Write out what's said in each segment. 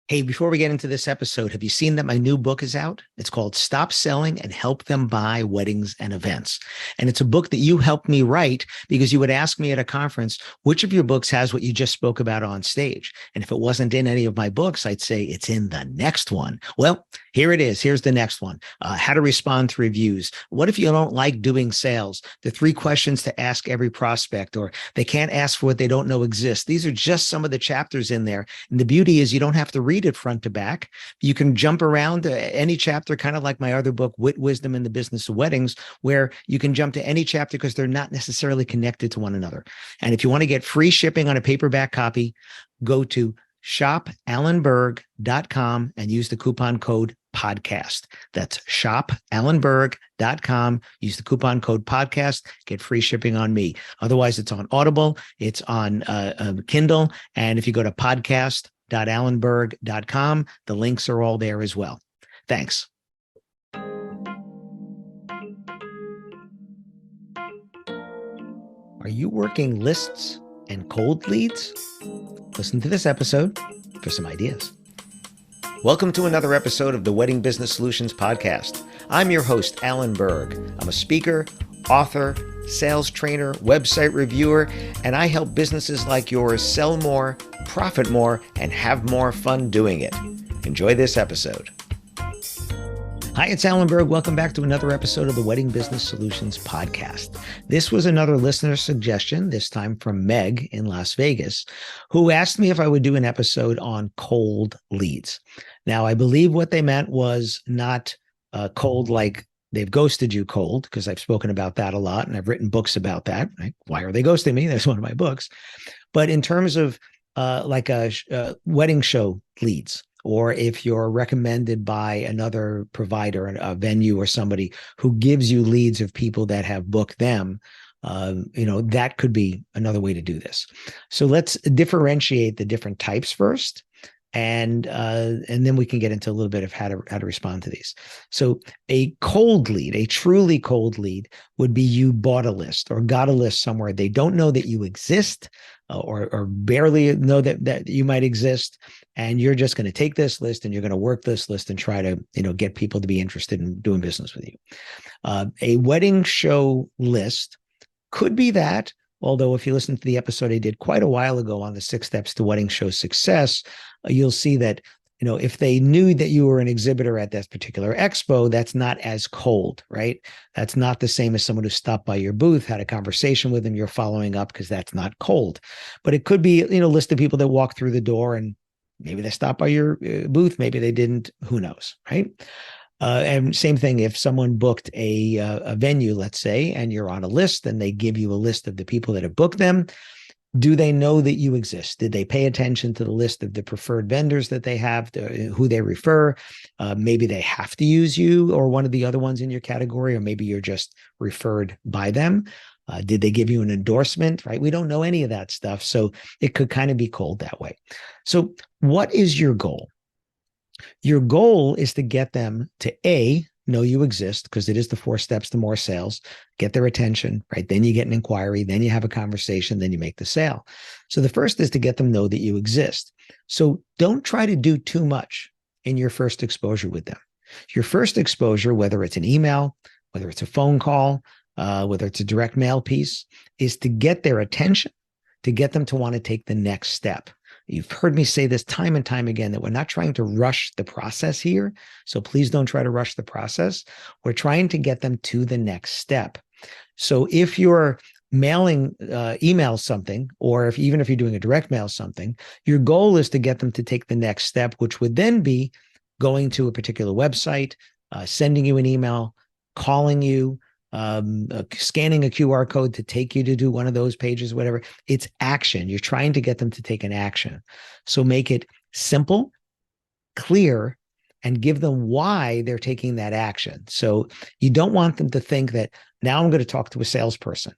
Hey, before we get into this episode, have you seen that my new book is out? It's called Stop Selling and Help Them Buy Weddings and Events. And it's a book that you helped me write because you would ask me at a conference, which of your books has what you just spoke about on stage? And if it wasn't in any of my books, I'd say it's in the next one. Well, here it is. Here's the next one. How to respond to reviews. What if you don't like doing sales? The 3 questions to ask every prospect, or they can't ask for what they don't know exists. These are just some of the chapters in there. And the beauty is you don't have to read it front to back. You can jump around to any chapter, kind of like my other book, Wit, Wisdom, and the Business of Weddings, where you can jump to any chapter because they're not necessarily connected to one another. And if you want to get free shipping on a paperback copy, go to shopallenberg.com and use the coupon code podcast. That's shopallenberg.com. Use the coupon code podcast. Get free shipping on me. Otherwise, it's on Audible. It's on Kindle. And if you go to podcast.allenberg.com, the links are all there as well. Thanks. Are you working lists and cold leads? Listen to this episode for some ideas. Welcome to another episode of the Wedding Business Solutions Podcast. I'm your host, Alan Berg. I'm a speaker, author, sales trainer, website reviewer, and I help businesses like yours sell more, profit more, and have more fun doing it. Enjoy this episode. Hi, it's Alan Berg. Welcome back to another episode of the Wedding Business Solutions Podcast. This was another listener suggestion, this time from Meg in Las Vegas, who asked me if I would do an episode on cold leads. Now, I believe what they meant was not cold like they've ghosted you cold, because I've spoken about that a lot and I've written books about that. Right? Why are they ghosting me? That's one of my books. But in terms of like a wedding show leads, or if you're recommended by another provider, a venue or somebody who gives you leads of people that have booked them, that could be another way to do this. So let's differentiate the different types first, and then we can get into a little bit of how to respond to these. So a cold lead, a truly cold lead, would be you bought a list or got a list somewhere. They don't know that you exist, or barely know that you might exist. And you're just going to take this list and you're going to work this list and try to, get people to be interested in doing business with you. A wedding show list could be that, although if you listen to the episode I did quite a while ago on the 6 steps to wedding show success, you'll see that, if they knew that you were an exhibitor at that particular expo, that's not as cold, right? That's not the same as someone who stopped by your booth, had a conversation with them, you're following up, because that's not cold. But it could be, a list of people that walk through the door and maybe they stopped by your booth, maybe they didn't, who knows, right? And same thing, if someone booked a venue, let's say, and you're on a list and they give you a list of the people that have booked them, do they know that you exist? Did they pay attention to the list of the preferred vendors that they have, who they refer? Maybe they have to use you or one of the other ones in your category, or maybe you're just referred by them. Did they give you an endorsement, right? We don't know any of that stuff. So it could kind of be cold that way. So what is your goal? Your goal is to get them to know you exist, because it is the 4 steps to more sales. Get their attention, right? Then you get an inquiry, then you have a conversation, then you make the sale. So the first is to get them to know that you exist. So don't try to do too much in your first exposure with them. Your first exposure, whether it's an email, whether it's a phone call, whether it's a direct mail piece, is to get their attention, to get them to want to take the next step. You've heard me say this time and time again, that we're not trying to rush the process here. So please don't try to rush the process. We're trying to get them to the next step. So if you're mailing email something, or even if you're doing a direct mail something, your goal is to get them to take the next step, which would then be going to a particular website, sending you an email, calling you, scanning a QR code to take you to do one of those pages, whatever. It's action. You're trying to get them to take an action. So make it simple, clear, and give them why they're taking that action. So you don't want them to think that now I'm going to talk to a salesperson,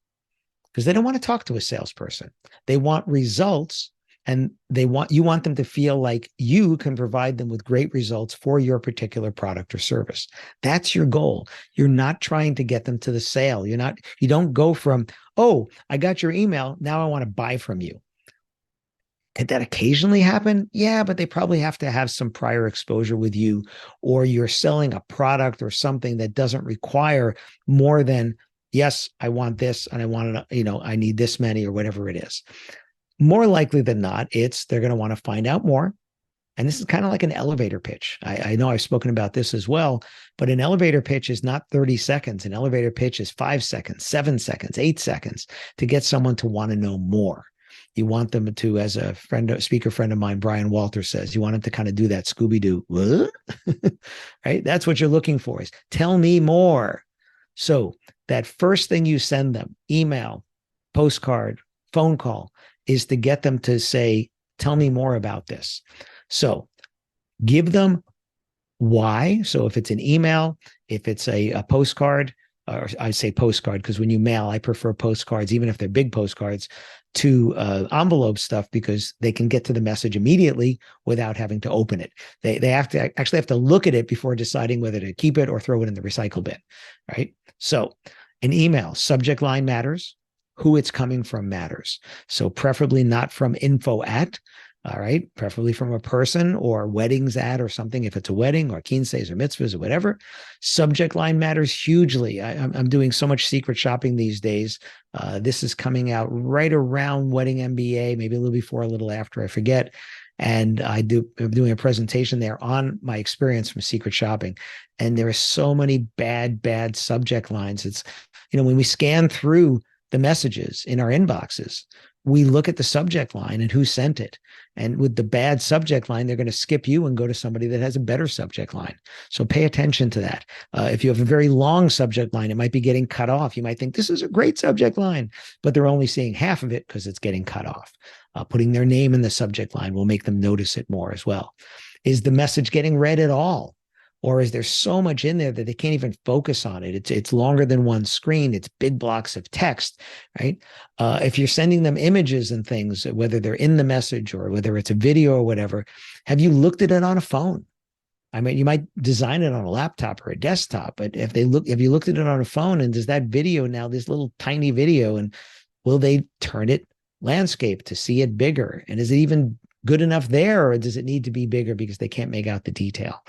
because they don't want to talk to a salesperson. They want results, and you want them to feel like you can provide them with great results for your particular product or service. That's your goal. You're not trying to get them to the sale. You don't go from, oh, I got your email, now I want to buy from you. Could that occasionally happen? Yeah, but they probably have to have some prior exposure with you, or you're selling a product or something that doesn't require more than, yes, I want this and I want to, I need this many or whatever it is. More likely than not, they're going to want to find out more. And this is kind of like an elevator pitch. I know I've spoken about this as well, but an elevator pitch is not 30 seconds. An elevator pitch is 5 seconds, 7 seconds, 8 seconds to get someone to want to know more. You want them to, as a speaker friend of mine, Brian Walter says, you want them to kind of do that Scooby-Doo, right? That's what you're looking for is tell me more. So that first thing you send them, email, postcard, phone call, is to get them to say, tell me more about this. So give them why. So if it's an email, if it's a postcard, or I say postcard because when you mail, I prefer postcards, even if they're big postcards, to envelope stuff because they can get to the message immediately without having to open it. They actually have to look at it before deciding whether to keep it or throw it in the recycle bin, right? So an email, subject line matters. Who it's coming from matters. So preferably not from info at, all right, preferably from a person or weddings at or something, if it's a wedding or quinceas or mitzvahs or whatever. Subject line matters hugely. I'm doing so much secret shopping these days. This is coming out right around Wedding MBA, maybe a little before, a little after, I forget. And I'm doing a presentation there on my experience from secret shopping. And there are so many bad subject lines. It's, when we scan through the messages in our inboxes, we look at the subject line and who sent it. And with the bad subject line, they're going to skip you and go to somebody that has a better subject line. So pay attention to that. If you have a very long subject line, it might be getting cut off. You might think this is a great subject line, but they're only seeing half of it because it's getting cut off. Putting their name in the subject line will make them notice it more as well. Is the message getting read at all? Or is there so much in there that they can't even focus on it? It's longer than one screen. It's big blocks of text, right? If you're sending them images and things, whether they're in the message or whether it's a video or whatever, have you looked at it on a phone? I mean, you might design it on a laptop or a desktop, but if you looked at it on a phone, and does that video now, this little tiny video, and will they turn it landscape to see it bigger? And is it even good enough there, or does it need to be bigger because they can't make out the detail?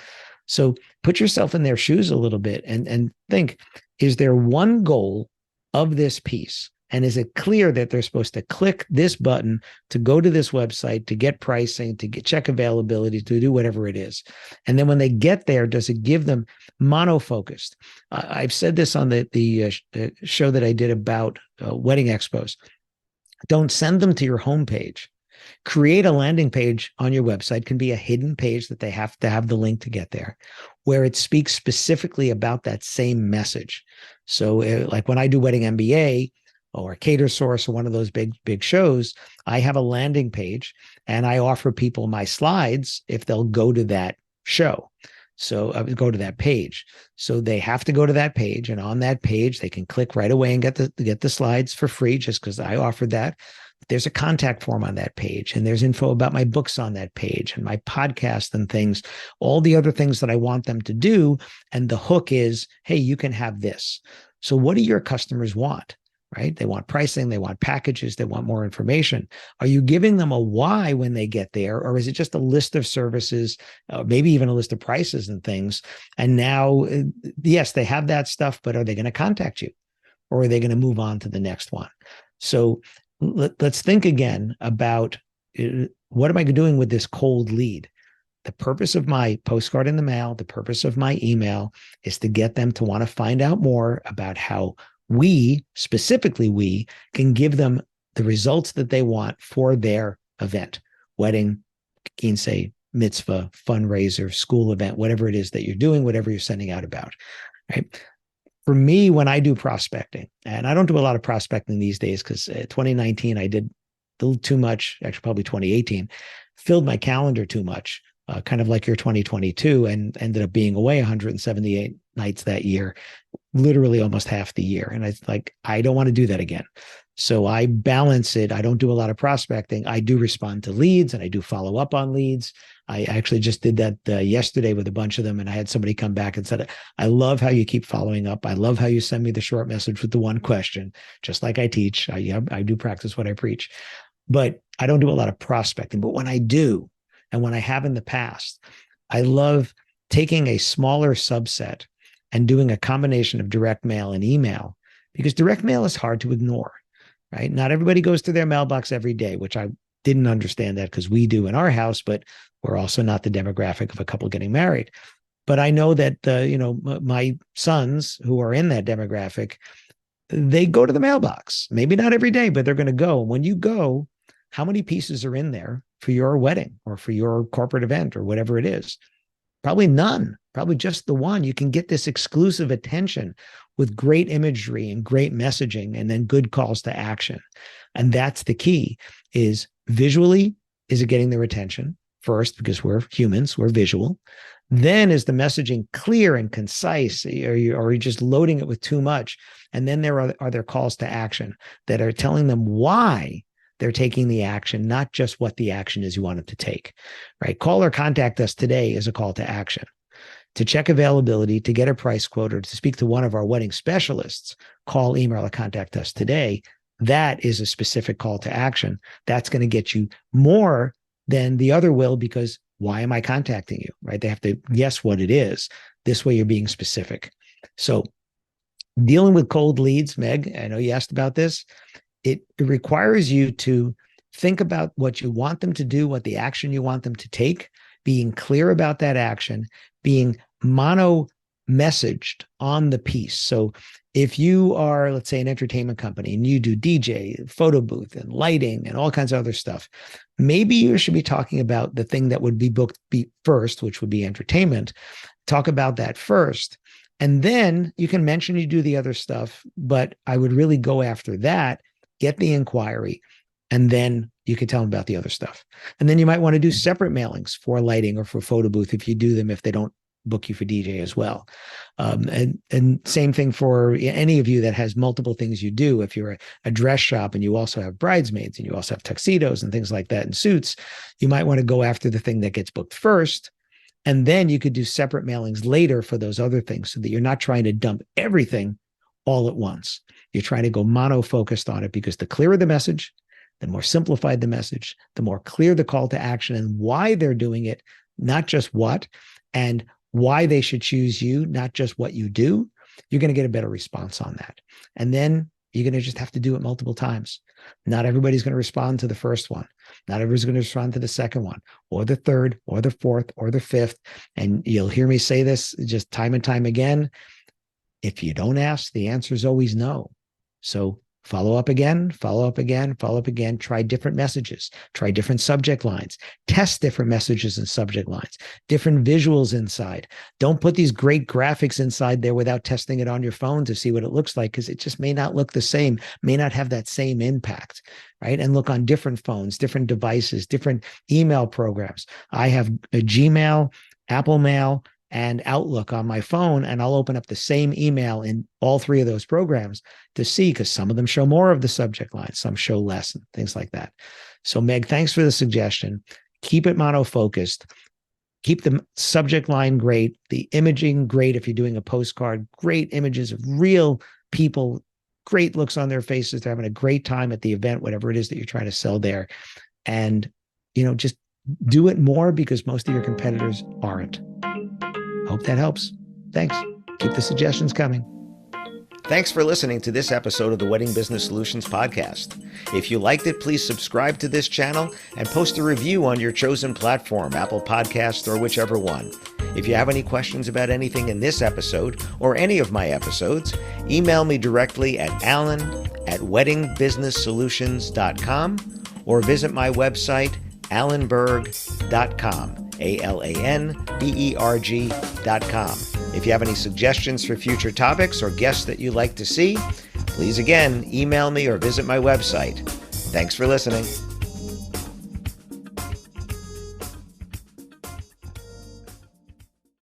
So put yourself in their shoes a little bit and think, is there one goal of this piece? And is it clear that they're supposed to click this button to go to this website, to get pricing, to check availability, to do whatever it is? And then when they get there, does it give them monofocused? I've said this on the show that I did about wedding expos. Don't send them to your homepage. Create a landing page on your website. Can be a hidden page that they have to have the link to get there, where it speaks specifically about that same message. So like when I do Wedding MBA or Cater Source or one of those big shows, I have a landing page and I offer people my slides if they'll go to that show. So I would go to that page. So they have to go to that page, and on that page, they can click right away and get the slides for free just because I offered that. There's a contact form on that page, and there's info about my books on that page and my podcast and things, all the other things that I want them to do. And the hook is, hey, you can have this. So what do your customers want, right? They want pricing, they want packages, they want more information. Are you giving them a why when they get there? Or is it just a list of services, maybe even a list of prices and things? And now, yes, they have that stuff, but are they going to contact you? Or are they going to move on to the next one? So let's think again about what am I doing with this cold lead? The purpose of my postcard in the mail, the purpose of my email is to get them to want to find out more about how specifically we, can give them the results that they want for their event, wedding, quince, mitzvah, fundraiser, school event, whatever it is that you're doing, whatever you're sending out about, right? For me, when I do prospecting, and I don't do a lot of prospecting these days because 2019, I did a little too much, actually probably 2018, filled my calendar too much, kind of like your 2022, and ended up being away 178 nights that year, literally almost half the year. And I don't want to do that again. So I balance it. I don't do a lot of prospecting. I do respond to leads and I do follow up on leads. I actually just did that yesterday with a bunch of them. And I had somebody come back and said, I love how you keep following up. I love how you send me the short message with the one question, just like I teach. I do practice what I preach. but I don't do a lot of prospecting. But when I do, and when I have in the past, I love taking a smaller subset and doing a combination of direct mail and email, because direct mail is hard to ignore, right? Not everybody goes to their mailbox every day, which I didn't understand that because we do in our house, but we're also not the demographic of a couple getting married. But I know that, my sons who are in that demographic, they go to the mailbox, maybe not every day, but they're going to go. And when you go, how many pieces are in there for your wedding or for your corporate event or whatever it is? Probably none, probably just the one. You can get this exclusive attention with great imagery and great messaging and then good calls to action. And that's the key, is visually, is it getting their attention first, because we're humans, we're visual. Then is the messaging clear and concise, or are you just loading it with too much? And then there are there calls to action that are telling them why they're taking the action, not just what the action is you want them to take, right? Call or contact us today is a call to action. To check availability, to get a price quote, or to speak to one of our wedding specialists, call, email, or contact us today. That is a specific call to action. That's going to get you more than the other will, because why am I contacting you, right? They have to guess what it is. This way you're being specific. So dealing with cold leads, Meg, I know you asked about this. It requires you to think about what you want them to do, what the action you want them to take, being clear about that action, being mono messaged on the piece. So if you are, let's say, an entertainment company and you do DJ, photo booth, and lighting and all kinds of other stuff, maybe you should be talking about the thing that would be booked first, which would be entertainment. Talk about that first. And then you can mention you do the other stuff, but I would really go after that, get the inquiry, and then you could tell them about the other stuff. And then you might want to do separate mailings for lighting or for photo booth if you do them, if they don't book you for DJ as well. And same thing for any of you that has multiple things you do. If you're a dress shop and you also have bridesmaids and you also have tuxedos and things like that and suits, you might want to go after the thing that gets booked first. And then you could do separate mailings later for those other things, so that you're not trying to dump everything all at once. You're trying to go mono-focused on it, because the clearer the message, the more simplified the message, the more clear the call to action and why they're doing it, not just what, and why they should choose you, not just what you do, you're going to get a better response on that. And then you're going to just have to do it multiple times. Not everybody's going to respond to the first one. Not everybody's going to respond to the second one, or the third, or the fourth, or the fifth. And you'll hear me say this just time and time again. If you don't ask, the answer is always no. So follow up again, follow up again, follow up again. Try different messages, try different subject lines, test different messages and subject lines, different visuals inside. Don't put these great graphics inside there without testing it on your phone to see what it looks like, because it just may not look the same, may not have that same impact, right? And look on different phones, different devices, different email programs. I have a Gmail, Apple Mail, and Outlook on my phone, and I'll open up the same email in all three of those programs to see, because some of them show more of the subject line, some show less, and things like that. So Meg, thanks for the suggestion. Keep it mono-focused. Keep the subject line great, the imaging great. If you're doing a postcard, great images of real people, great looks on their faces. They're having a great time at the event, whatever it is that you're trying to sell there. And, just do it more, because most of your competitors aren't. Hope that helps. Thanks. Keep the suggestions coming. Thanks for listening to this episode of the Wedding Business Solutions podcast. If you liked it, please subscribe to this channel and post a review on your chosen platform, Apple Podcasts or whichever one. If you have any questions about anything in this episode or any of my episodes, email me directly at alan@weddingbusinesssolutions.com or visit my website, alanberg.com. alanberg.com. If you have any suggestions for future topics or guests that you'd like to see, please again email me or visit my website. Thanks for listening.